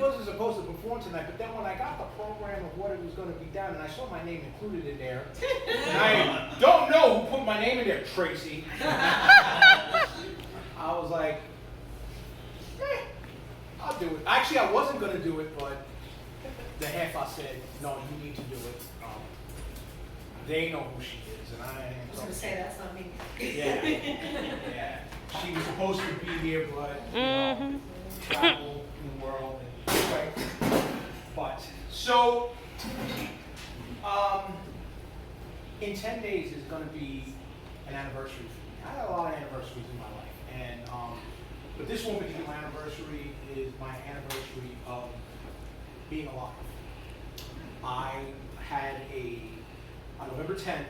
wasn't supposed to perform tonight, but then when I got the program of what it was going to be done, and I saw my name included in there, and I don't know who put my name in there, Tracy. I was like, I'll do it. Actually, I wasn't going to do it, but the half I said, no, you need to do it. They know who she is, and I was going to say that's not me. Yeah, yeah. She was supposed to be here, but you know, travel in the world. And, anyway, but so in 10 days is going to be an anniversary for me. I had a lot of anniversaries in my life, and but this one particular anniversary is my anniversary of being alive. I had on November 10th,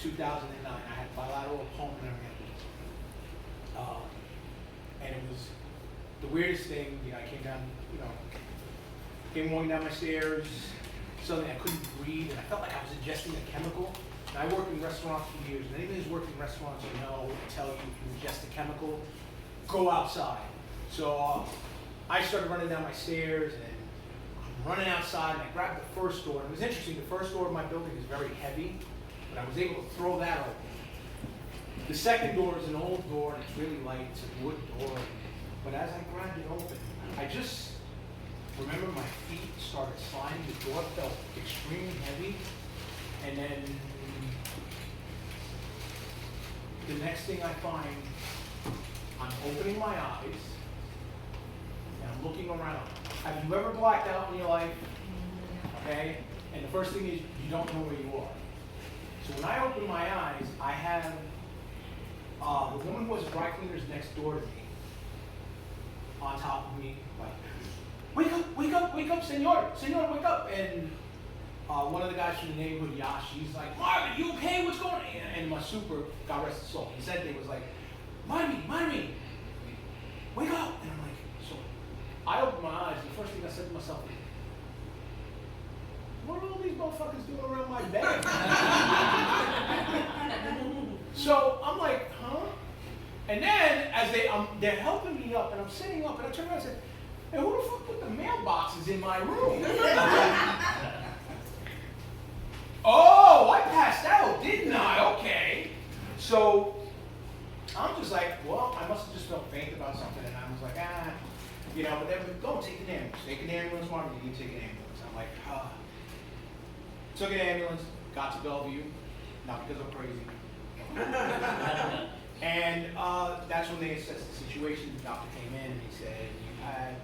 2009, I had bilateral pulmonary embolism. And it was the weirdest thing. You know, I came down, came walking down my stairs, suddenly I couldn't breathe, and I felt like I was ingesting a chemical. And I worked in restaurants for years, and anybody who's worked in restaurants, tell you if you ingest a chemical, go outside. So I started running down my stairs, and I'm running outside, and I grabbed the first door. And it was interesting, the first door of my building is very heavy, but I was able to throw that open. The second door is an old door, and it's really light, it's a wood door. But as I grabbed it open, I just remember my feet started sliding, the door felt extremely heavy, and then the next thing I find, I'm opening my eyes, and I'm looking around. Have you ever blacked out in your life? Okay? And the first thing is, you don't know where you are. So when I open my eyes, I have the woman who was dry cleaners next door to me on top of me, like, wake up, senor, wake up. And one of the guys from the neighborhood, Yash, he's like, Marvin, you okay? What's going on? And my super, God rest his soul, he said, they was like, Marvin, wake up. And I'm like, so I opened my eyes, and the first thing I said to myself, what are all these motherfuckers doing around my bed? So I'm like, huh? And then as they're helping me up, and I'm sitting up, and I turn around and said, hey, who the fuck put the mailboxes in my room? Oh, I passed out, didn't I? Okay. So I'm just like, well, I must have just felt faint about something, and I was like, but they were go take an ambulance. Take an ambulance, Marvin, you need to take an ambulance. I'm like, Took an ambulance, got to Bellevue, not because I'm crazy. And that's when they assessed the situation. The doctor came in and he said, you had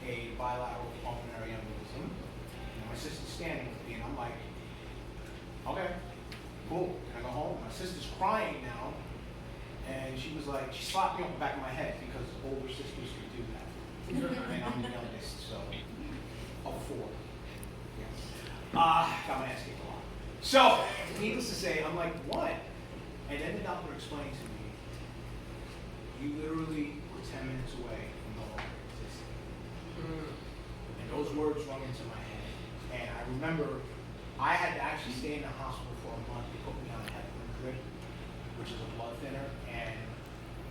a bilateral pulmonary embolism. And my sister's standing with me, and I'm like, okay, cool, can I go home? My sister's crying now, and she was like, she slapped me on the back of my head because older sisters could do that. And I'm the youngest, so, of four. Got my ass kicked a lot. So, needless to say, I'm like, what? And then the doctor explained to me, you literally were 10 minutes away from no longer existing. And those words rung into my head. And I remember I had to actually stay in the hospital for a month. They put me on a heparin drip, which is a blood thinner. And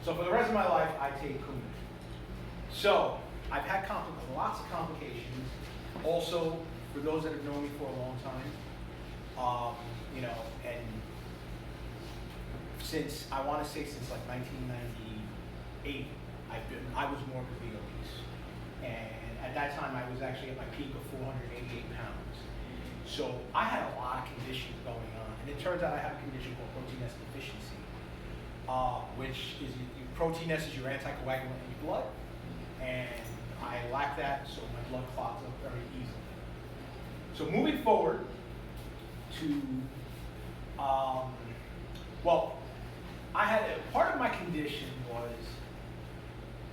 so for the rest of my life, I take Coumadin. So I've had lots of complications. Also, for those that have known me for a long time, and since I want to say since like 1998, I was morbidly obese, and at that time I was actually at my peak of 488 pounds. So I had a lot of conditions going on, and it turns out I have a condition called protein S deficiency, which is protein S is your anticoagulant in your blood, and I lack that, so my blood clots up very easily. So moving forward to, I had part of my condition was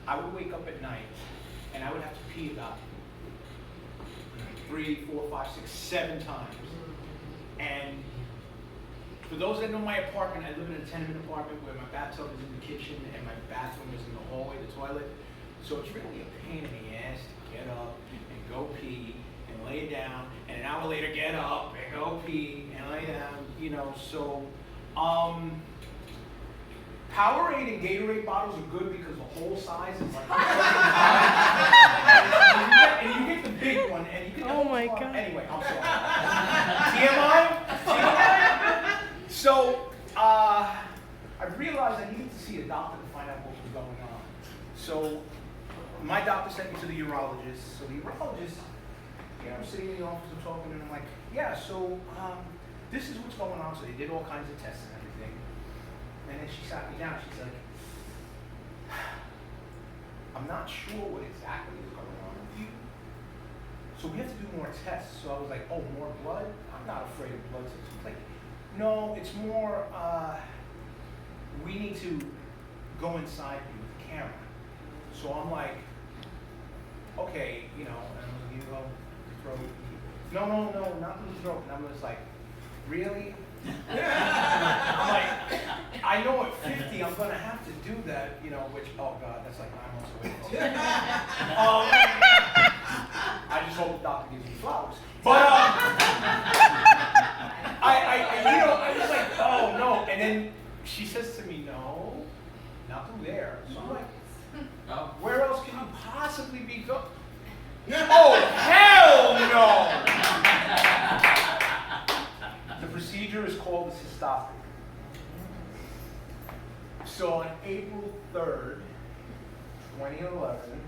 I would wake up at night and I would have to pee about 3, 4, 5, 6, 7 times. And for those that know my apartment, I live in a tenement apartment where my bathtub is in the kitchen and my bathroom is in the hallway, the toilet. So it's really a pain in the ass to get up and go pee and lay down, and an hour later get up and go pee and lay down, so Powerade and Gatorade bottles are good because the whole size is like and the urologist. So the urologist, I'm sitting in the office, I'm talking, and I'm like, yeah, so this is what's going on. So they did all kinds of tests and everything. And then she sat me down. She's like, I'm not sure what exactly is going on with you. So we have to do more tests. So I was like, oh, more blood? I'm not afraid of blood tests. She's like, no, it's more, we need to go inside you with the camera. So I'm like, okay, and I'm going to go throat. No, not through the throat. And I'm just like, really? I'm like, I know at 50 I'm going to have to do that, which, oh God, that's like 9 months away. I just hope the doctor gives me flowers. But, I was like, oh no. And then she says to me, no, not through there. So I'm like, where else can you possibly be going? Oh, hell no! The procedure is called a cystoscopy. So on April 3rd, 2011,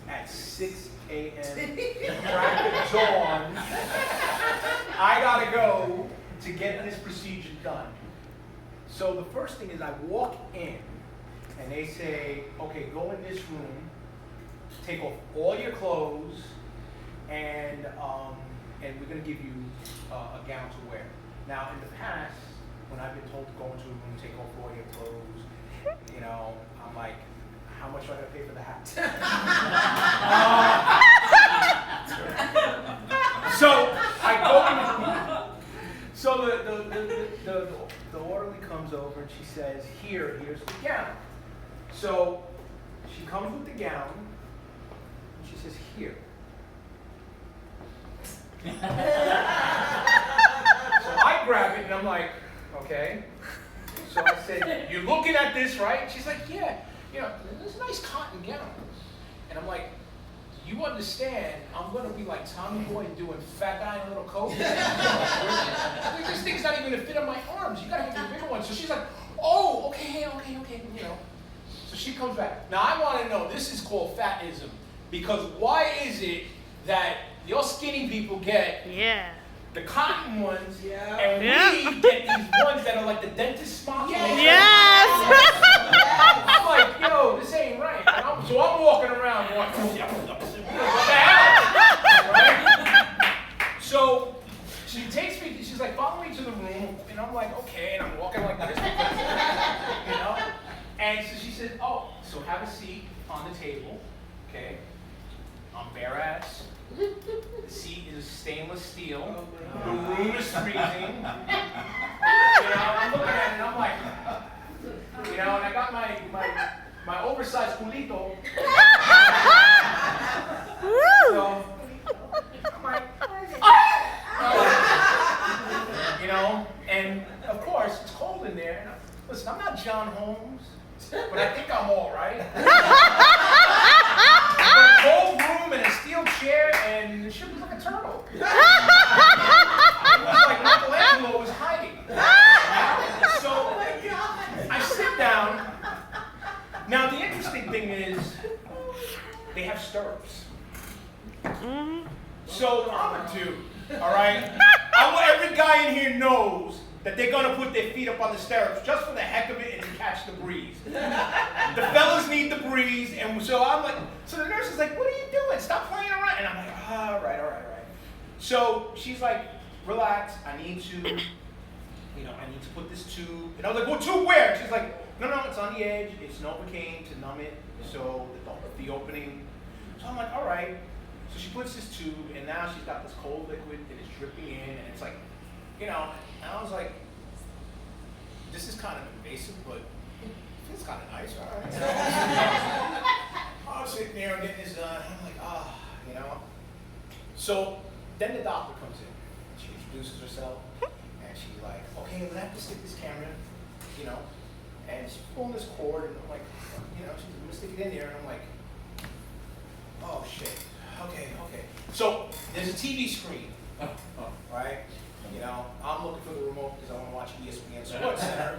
at 6 a.m., crack of dawn, I gotta go to get this procedure done. So the first thing is I walk in, and they say, okay, go in this room, take off all your clothes, and we're going to give you a gown to wear. Now, in the past, when I've been told to go into a room, take off all your clothes, I'm like, how much do I got to pay for the hat? So I go in. So the orderly comes over and she says, here's the gown. So she comes with the gown. And she says, here. So I grab it and I'm like, okay. So I said, you're looking at this, right? She's like, yeah. There's a nice cotton gown. And I'm like, you understand, I'm going to be like Tommy Boy doing fat guy in a little coat. This thing's not even going to fit on my arms. You got to get the bigger one. So she's like, oh, okay. So she comes back. Now I want to know, this is called fatism. Because why is it that your skinny people get the cotton ones, and we get these ones that are like the dentist smock? Yes! I'm like, this ain't right. So I'm walking around going, what the hell? Right? So she takes me, she's like, follow me to the room, and I'm like, okay, and I'm walking like this, and so she said, oh, so have a seat on the table, okay? I'm bare ass. The seat is stainless steel. The room is freezing. I'm looking at it and I'm like, and I got my oversized culito. So I'm like, and of course it's cold in there. Listen, I'm not John Holmes, but I think I'm all right. A cold room and a steel chair, and she was like a turtle. It was like Michelangelo was hiding. So I sit down. Now the interesting thing is, they have stirrups. So I'm a dude, all right? Every guy in here knows that they're gonna put their feet up on the stirrups just for the heck of it and to catch the breeze. The fellas need the breeze, and so I'm like, so the nurse is like, what are you doing? Stop playing around. And I'm like, all right. So she's like, relax, I need to put this tube. And I was like, well, tube where? And she's like, no, it's on the edge. It's Novocaine to numb it, so the opening. So I'm like, all right. So she puts this tube, and now she's got this cold liquid that is dripping in, and it's like, and I was like, this is kind of invasive, but it feels kind of nice, all right? I'm sitting there and getting this done. I'm like, So then the doctor comes in. She introduces herself, and she's like, okay, I'm gonna have to stick this camera, and she's pulling this cord, and I'm like, she's gonna stick it in there, and I'm like, oh shit, okay. So there's a TV screen, right? I'm looking for the remote because I want to watch ESPN Sports Center,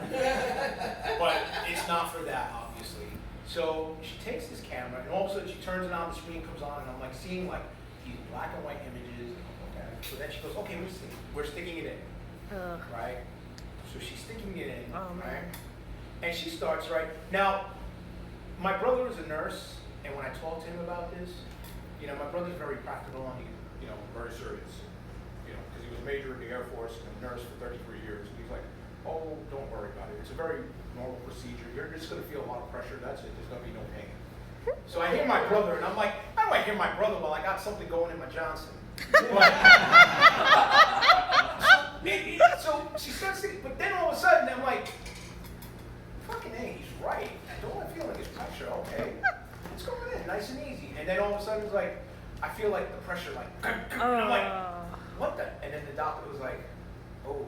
but it's not for that, obviously. So she takes this camera, and all of a sudden she turns it on, the screen comes on, and I'm like seeing like these black and white images. Okay. So then she goes, okay, we're sticking it in, right? So she's sticking it in, right? And she starts, right? Now, my brother is a nurse, and when I talked to him about this, you know, my brother's very practical and he's, very serious, because he was a major in the Air Force and a nurse for 33 years. And he's like, oh, don't worry about it. It's a very normal procedure. You're just going to feel a lot of pressure. That's it. There's going to be no pain. So I hear my brother, and I'm like, how do I hear my brother? Well, I got something going in my Johnson. So she starts thinking, but then all of a sudden I'm like, fucking A, he's right. I don't want to feel like it's pressure. Okay, it's going in nice and easy. And then all of a sudden it's like, I feel like the pressure, like, and I'm like, what the? And then the doctor was like, oh.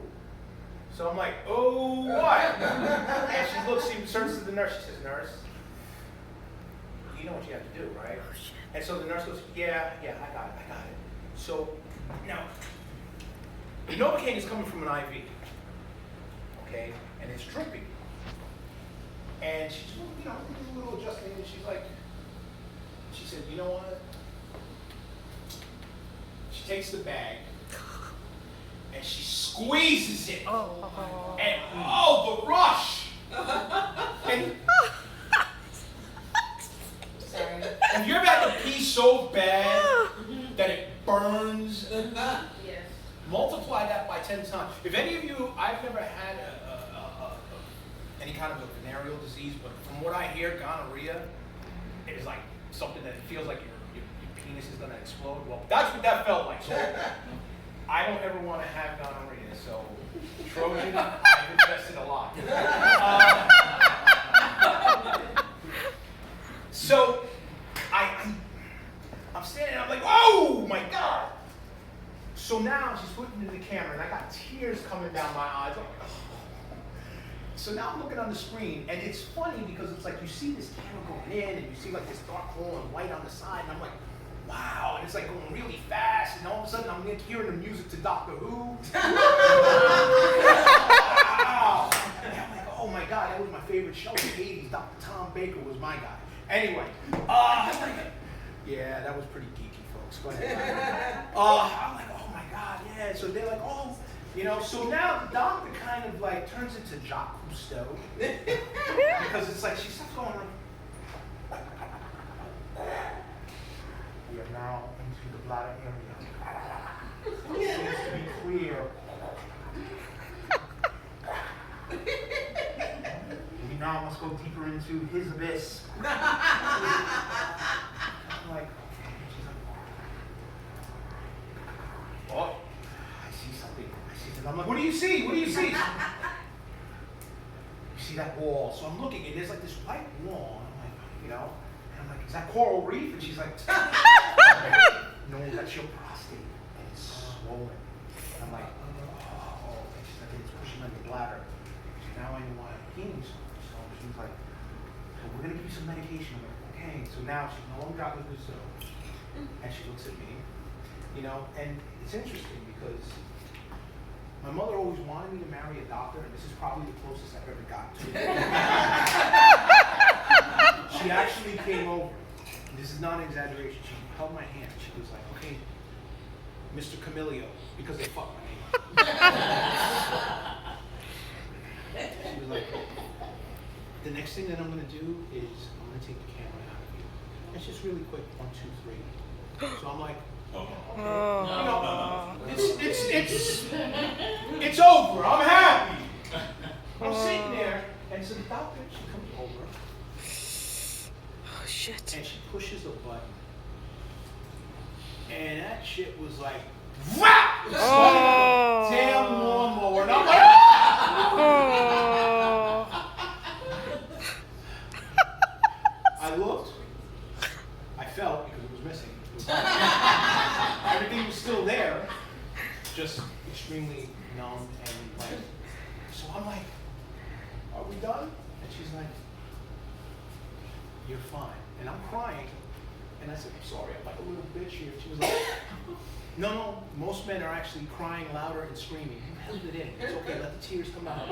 So I'm like, oh, what? And she looks, she turns to the nurse, she says, nurse, you know what you have to do, right? And so the nurse goes, yeah, I got it. So now, the Novocaine is coming from an IV, okay, and it's dripping. And she's, doing a little adjustment, and she's like, she said, you know what? She takes the bag, and she squeezes it. And the rush! And sorry. Have you ever had to pee so bad that it burns? Yes. Multiply that by 10 times. If any of you, I've never had any kind of a venereal disease, but from what I hear, gonorrhea is like something that feels like your penis is going to explode. Well, that's what that felt like. So I don't ever want to have gonorrhea. So Trojan, I've invested a lot. So I'm standing there, I'm like, oh my God. So now she's putting it in the camera, and I got tears coming down my eyes. Like, oh. So now I'm looking on the screen, and it's funny because it's like you see this camera going in, and you see like this dark hole and white on the side, and I'm like, wow, and it's like going really fast, and all of a sudden I'm like hearing the music to Doctor Who. Wow. And I'm like, oh my God, that was my favorite show in the 80s. Dr. Tom Baker was my guy. Anyway, yeah, that was pretty geeky, folks. Go ahead. I'm like, oh my God, yeah. So they're like, oh, so now the doctor kind of like turns into Jacques Cousteau. Because it's like, she starts going like, we are now into the bladder area. It seems to be clear. We now must go deeper into his abyss. I'm like, she's like, oh, I see something. I'm like, what do you see? What do you see? You see that wall. So I'm looking, and there's like this white wall. And I'm like, and I'm like, is that coral reef? And she's like, no, that's your prostate. And it's swollen. And I'm like, oh. And she's like, it's pushing on your bladder. So now I know why I'm peeing so much. So she's like, so we're going to give you some medication. I'm like, okay. So now she's no longer Dr. Cousteau. And she looks at me, and it's interesting because my mother always wanted me to marry a doctor, and this is probably the closest I've ever got to it. She actually came over. This is not an exaggeration. She held my hand. She was like, okay, Mr. Camilio, because they fucked my name up. She was like, the next thing that I'm going to do is I'm going to take the camera out of you. It's just really quick, 1, 2, 3. So I'm like, it's over. I'm happy. I'm sitting there, and so the doctor, she comes over. Oh shit! And she pushes a button, and that shit was like, whap! It's like a damn lawnmower, and I'm like, I looked. I felt because it was missing. Everything was still there, just extremely numb and like. So I'm like, are we done? And she's like, you're fine. And I'm crying. And I said, I'm sorry, I'm like a little bitch here. She was like, no, most men are actually crying louder and screaming. You held it in. It's okay, let the tears come out.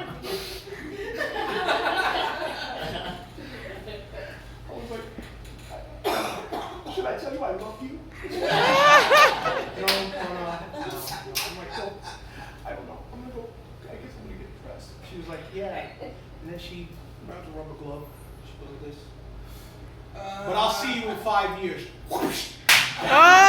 I was like, I guess I'm gonna get depressed. She was like, yeah. And then she grabbed a rubber glove. She goes like this. But I'll see you in 5 years. Whoosh. Oh!